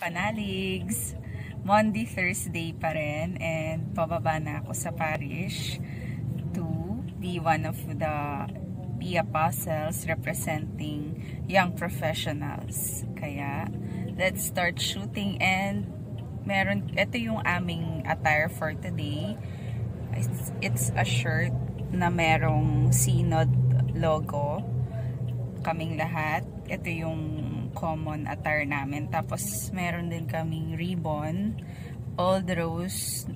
Panaligs. Monday, Thursday pa rin, and pababa na ako sa parish to be one of the apostles representing young professionals. Kaya, let's start shooting. And ito yung aming attire for today. It's a shirt na merong Synod logo. Kaming lahat. Ito yung common attire namin. Tapos, meron din kaming ribbon. Old rose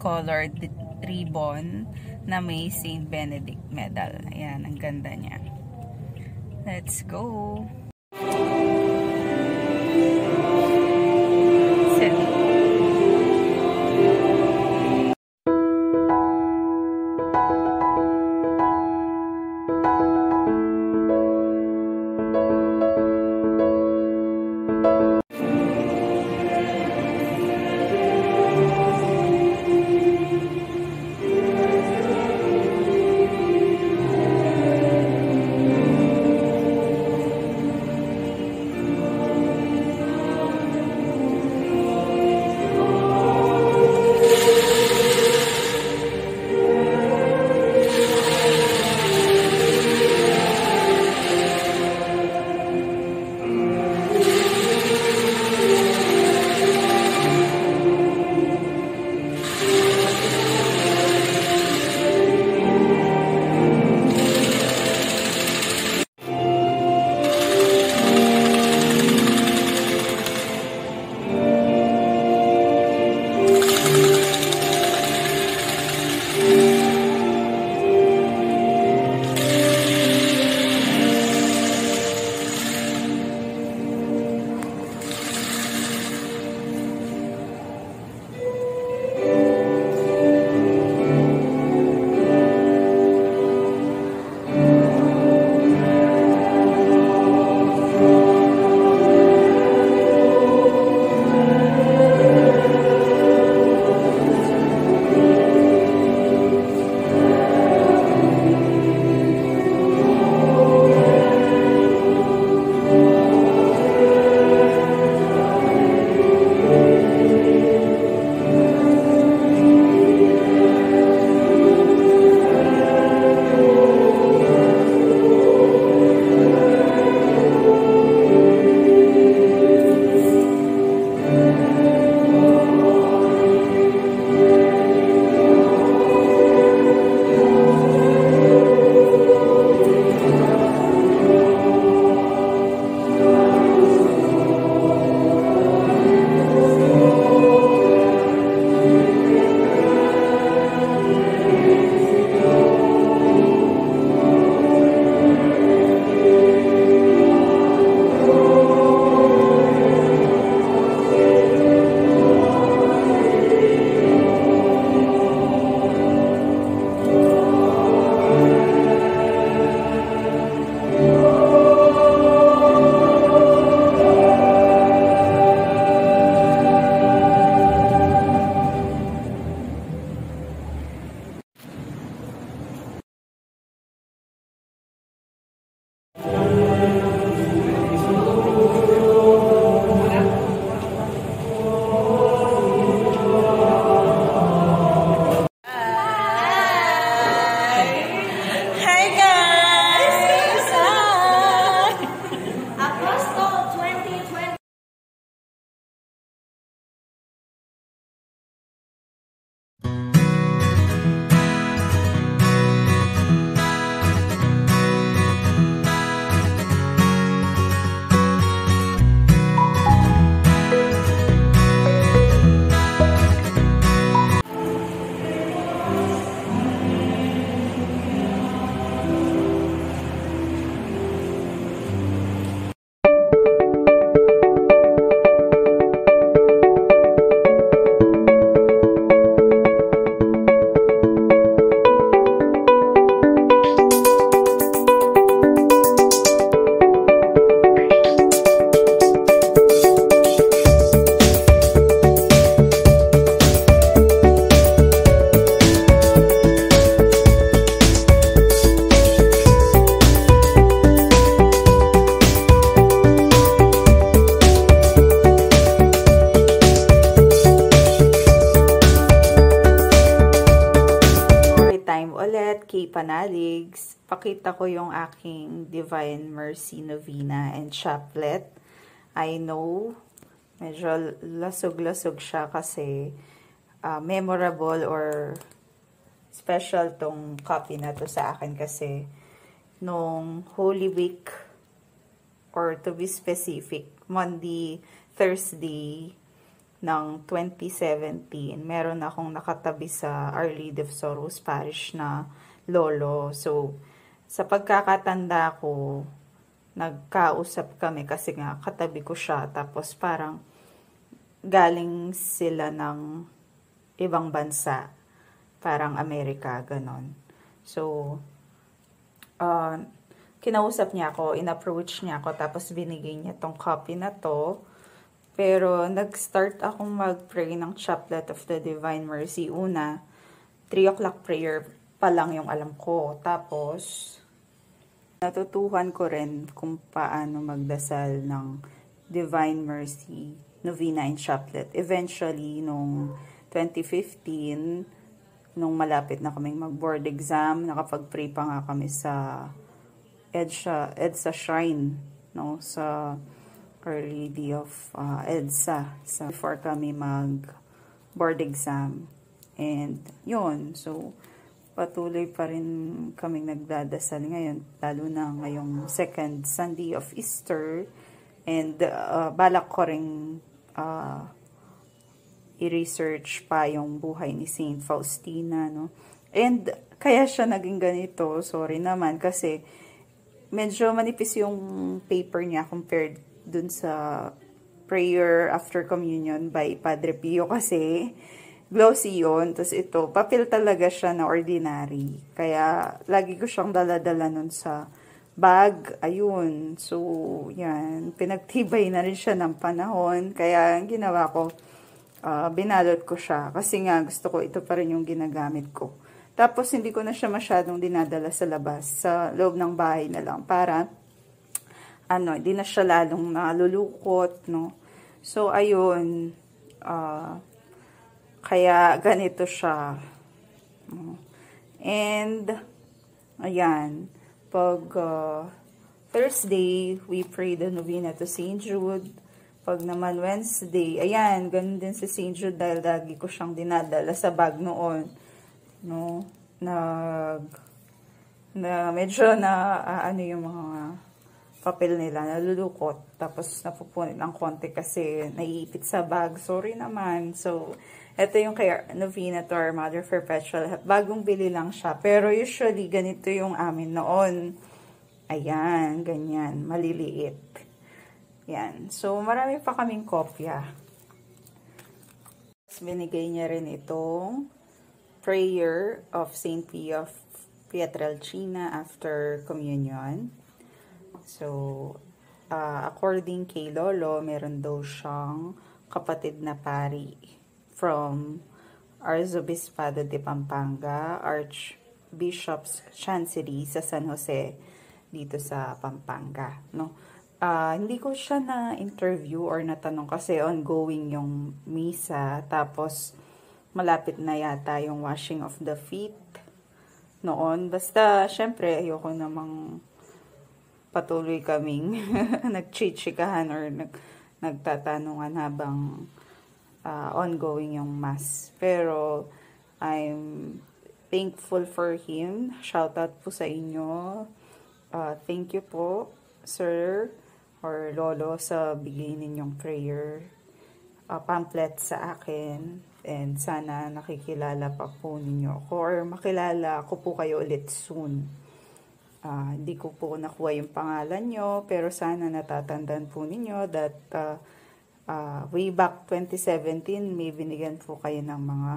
colored ribbon na may Saint Benedict medal. Ayan, ang ganda niya. Let's go! panaligs, pakita ko yung aking Divine Mercy Novena and Chaplet. I know, medyo lasog-lasog siya kasi memorable or special tong copy na to sa akin kasi nung Holy Week, or to be specific, Monday, Thursday ng 2017, meron akong nakatabi sa Our Lady of Sorrows Parish na lolo. So, sa pagkakatanda ko, nagkausap kami kasi nga katabi ko siya. Tapos parang galing sila ng ibang bansa, parang Amerika, ganon. So, kinausap niya ako, in-approach niya ako, tapos binigay niya tong copy na to. Pero, nag-start akong mag-pray ng Chaplet of the Divine Mercy. Una, 3 o'clock prayer pa lang yung alam ko. Tapos, natutuhan ko rin kung paano magdasal ng Divine Mercy, Novena and Chaplet. Eventually, nung 2015, nung malapit na kaming mag-board exam, nakapag-pray pa nga kami sa EDSA Shrine, no? Sa Our Lady of EDSA, before kami mag-board exam. And, yun. So, patuloy pa rin kaming nagdadasal ngayon, lalo na ngayong second Sunday of Easter. And, balak ko rin i-research pa yung buhay ni Saint Faustina, no? And, kaya siya naging ganito, sorry naman, kasi medyo manipis yung paper niya compared dun sa prayer after communion by Padre Pio kasi glossy yun. Tapos ito, papel talaga siya na ordinary. Kaya, lagi ko siyang dala-dala nun sa bag. Ayun. So, yan. Pinagtibay na rin siya ng panahon. Kaya, ang ginawa ko, binalot ko siya. Kasi nga, gusto ko ito pa rin yung ginagamit ko. Tapos, hindi ko na siya masyadong dinadala sa labas. Sa loob ng bahay na lang. Para, hindi na siya lalong nalulukot, no? So, ayun. Kaya, ganito siya. And, ayan. Pag Thursday, we pray the novena to St. Jude. Pag naman Wednesday, ayan, ganun din si St. Jude dahil lagi ko siyang dinadala sa bag noon. No? Medyo ano yung mga papel nila, nalulukot. Tapos napupunit ng konti kasi naiipit sa bag. Sorry naman. So, ito yung kay Novena to Our Mother Perpetual. Bagong bili lang siya. Pero usually, ganito yung amin noon. Ayan, ganyan. Maliliit. Yan. So, marami pa kaming kopya. Binigay niya rin itong prayer of St. Pio of Pietrelcina after communion. So, according kay Lolo, meron daw siyang kapatid na pari from Arzobispado de Pampanga, Archbishop's Chancery sa San Jose, dito sa Pampanga, no? Hindi ko siya na-interview or natanong kasi ongoing yung misa, tapos malapit na yata yung washing of the feet noon. Basta, syempre, ayoko namang patuloy kaming nagchichikahan or nagtatanungan habang ongoing yung mass. Pero, I'm thankful for him. Shout out po sa inyo. Thank you po, sir or lolo, sa bigay ninyong prayer pamphlet sa akin. And sana nakikilala pa po ninyo ako or makilala ko po kayo ulit soon. Hindi ko po nakuha yung pangalan nyo, pero sana natatandaan po ninyo that way back 2017, may binigyan po kayo ng mga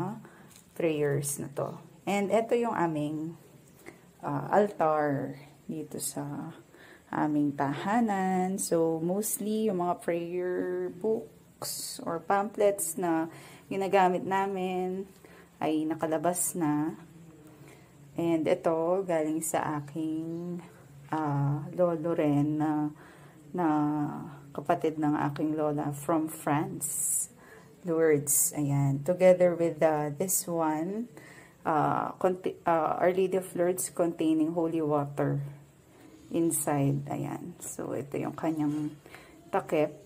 prayers na to. And ito yung aming altar dito sa aming tahanan. So, mostly yung mga prayer books or pamphlets na ginagamit namin ay nakalabas na. And ito, galing sa aking lolo rin na kapatid ng aking lola from France. Lourdes. Ayan. Together with this one, Our Lady of Lourdes containing holy water inside. Ayan. So, ito yung kanyang takip.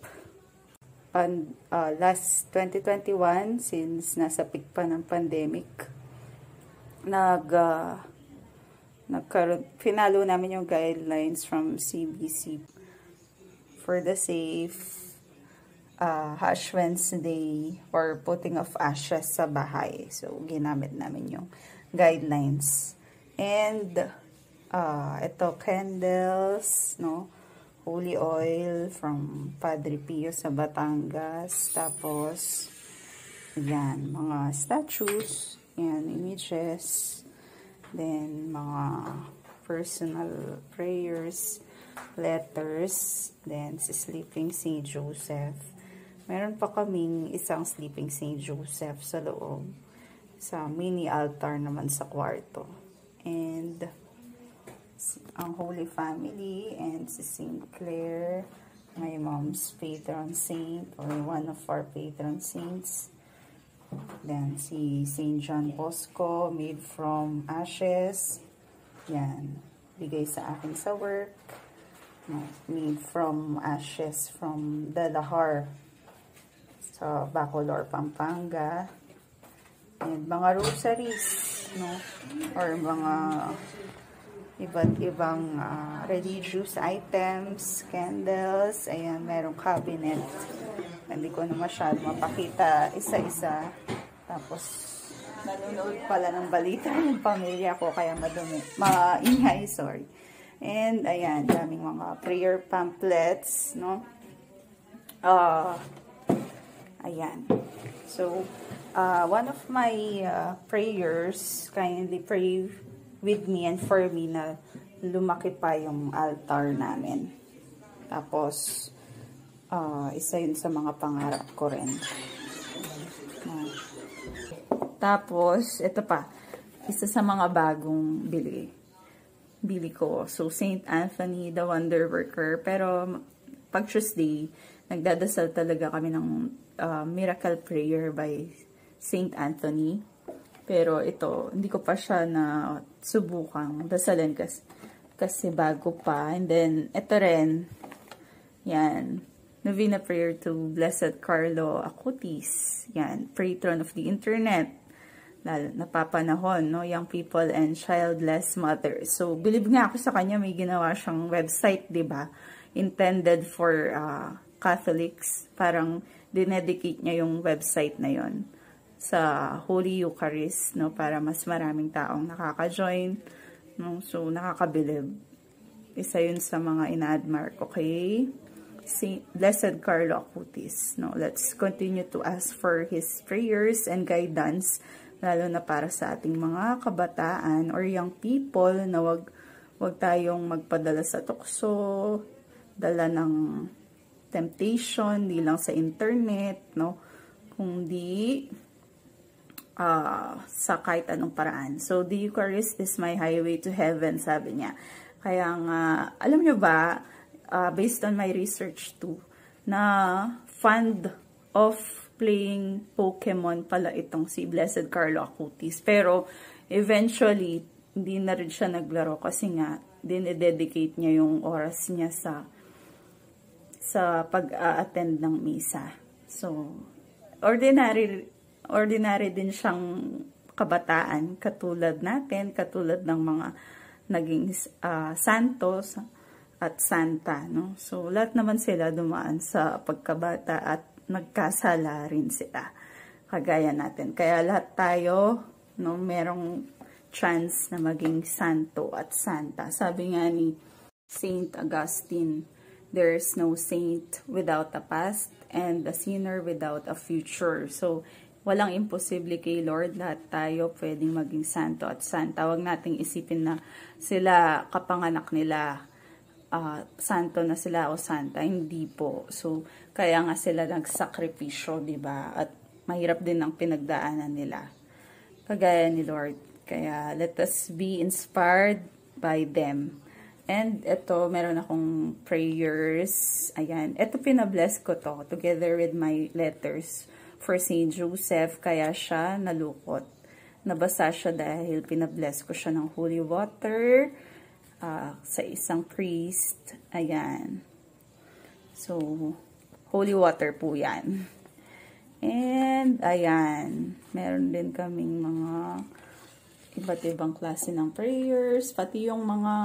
And, last 2021, since nasa peak pa ng pandemic, finalo namin yung guidelines from CBC for the safe Ash Wednesday or putting of ashes sa bahay. So, ginamit namin yung guidelines. And, ito, candles, no? Holy oil from Padre Pio sa Batangas. Tapos, yan, mga statues, yan, images. Then, mga personal prayers, letters. Then, si Sleeping Saint Joseph. Meron pa kaming isang Sleeping Saint Joseph sa loob. Sa mini altar naman sa kwarto. And, ang Holy Family and si Saint Clare, my mom's patron saint or one of our patron saints. Then si Saint John Bosco, made from ashes. Yan, bigay sa akin sa work. Made from ashes from Dalahar sa Bacolor, Pampanga. And mga rosaries, no? Or mga iba't ibang religious items, candles. Ayan, merong cabinet. Hindi ko na masyado mapakita isa-isa. Tapos, nanonood pala ng balita ng pamilya ko, kaya madumi. Maingay, sorry. And, ayan, daming mga prayer pamphlets, no? Ayan. So, one of my prayers, kindly pray with me and for me na lumaki pa yung altar namin. Tapos, isa yun sa mga pangarap ko rin. Tapos, ito pa, isa sa mga bagong bili ko. So, Saint Anthony, the Wonder Worker. Pero, pag Tuesday, nagdadasal talaga kami ng miracle prayer by Saint Anthony. Pero ito, hindi ko pa siya na subukang dasalin kasi bago pa. And then, ito rin, yan, Novena Prayer to Blessed Carlo Acutis. Yan, Patron of the Internet. Napapanahon, no? Young people and childless mothers. So, believe nga ako sa kanya, may ginawa siyang website, diba? Intended for Catholics. Parang dinedicate niya yung website na yon sa Holy Eucharist, no, para mas maraming taong nakaka-join, no, so nakakabilib. Isa yun sa mga ina-admire ko kay Blessed Carlo Acutis, no. Let's continue to ask for his prayers and guidance, lalo na para sa ating mga kabataan or young people na wag tayong magpadala sa tukso, dala ng temptation, di lang sa internet, no, kundi sa kahit anong paraan. So, the Eucharist is my highway to heaven, sabi niya. Kaya nga, alam nyo ba, based on my research too, na fond of playing Pokemon pala itong si Blessed Carlo Acutis. Pero, eventually, hindi na rin siya naglaro kasi nga, dinededicate niya yung oras niya sa pag-attend ng misa. So, ordinary din siyang kabataan, katulad natin, katulad ng mga naging santos at santa, no? So, lahat naman sila dumaan sa pagkabata at nagkasala rin sila, kagaya natin. Kaya lahat tayo, no, merong chance na maging santo at santa. Sabi nga ni Saint Augustine, there is no saint without a past and a sinner without a future. So, walang imposible kay Lord. Lahat tayo pwedeng maging santo at santa. Huwag nating isipin na sila, kapanganak nila, santo na sila o santa. Hindi po. So, kaya nga sila nagsakripisyo, diba? At mahirap din ang pinagdaanan nila. Kagaya ni Lord. Kaya, let us be inspired by them. And ito, meron akong prayers. Ayan. Ito, pinabless ko to together with my letters for Saint Joseph. Kaya siya nalukot. nabasa siya dahil pinabless ko siya ng holy water sa isang priest. Ayan. So, holy water po yan. And, ayan. Meron din kaming mga iba't ibang klase ng prayers. Pati yung mga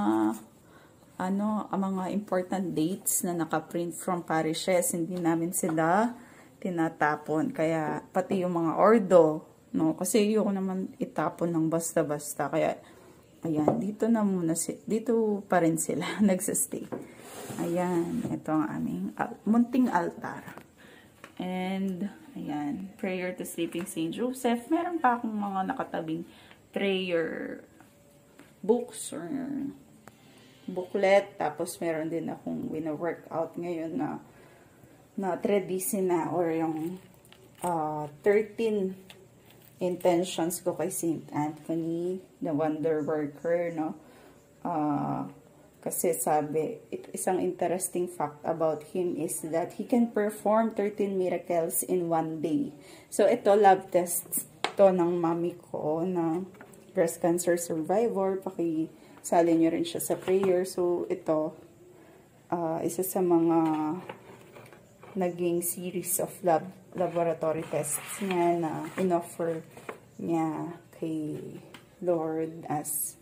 mga important dates na nakaprint from parishes. Hindi namin sila tinatapon. Kaya, pati yung mga ordo, no? Kasi yung naman itapon ng basta-basta. Kaya, ayan, dito na muna, dito pa rin sila nagsastay. Ayan, ito ang aming munting altar. And, ayan, prayer to sleeping Saint Joseph. Meron pa akong mga nakatabing prayer books or booklet. Tapos, meron din akong wina-workout ngayon na tradition na or yung 13 intentions ko kay Saint Anthony, the wonder worker, no? Kasi sabi, isang interesting fact about him is that he can perform 13 miracles in one day. So, ito, love test to ng mami ko na breast cancer survivor. Pakisali nyo rin siya sa prayer. So, ito, isa sa mga naging series of laboratory tests niya na in-offer niya kay Lord as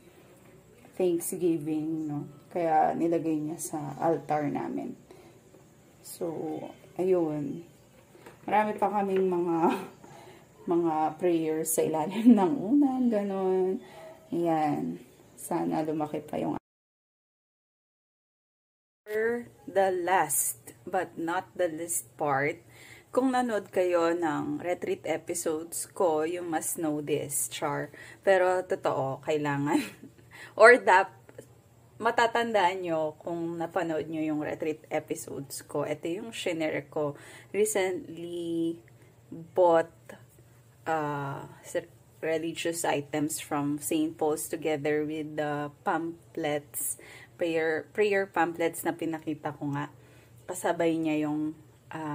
thanksgiving, no? Kaya nilagay niya sa altar namin. So, ayun. Marami pa kaming mga prayers sa ilalim ng unan, ganon. Ayan. Sana lumaki pa yung the last but not the least part. Kung nanood kayo ng retreat episodes ko, you must know this, char. Pero totoo, kailangan or matatandaan nyo kung napanood nyo yung retreat episodes ko. Ito yung shinare ko. Recently bought religious items from St. Paul's together with the pamphlets, prayer pamphlets na pinakita ko nga. Kasabay niya yung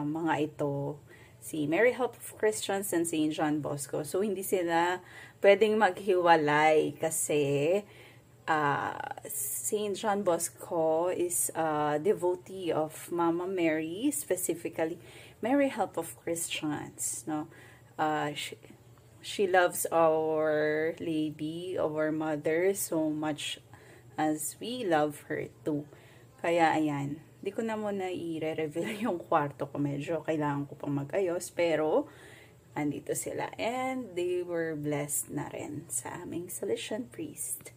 mga ito, si Mary Help of Christians and St. John Bosco. So, hindi sila pwedeng maghiwalay kasi St. John Bosco is a devotee of Mama Mary, specifically Mary Help of Christians. No, she loves Our Lady, our Mother, so much as we love her too. Kaya ayan, di ko na muna i-reveal yung kwarto ko. Medyo kailangan ko pang mag-ayos, pero andito sila. And they were blessed na rin sa aming Salesian priest.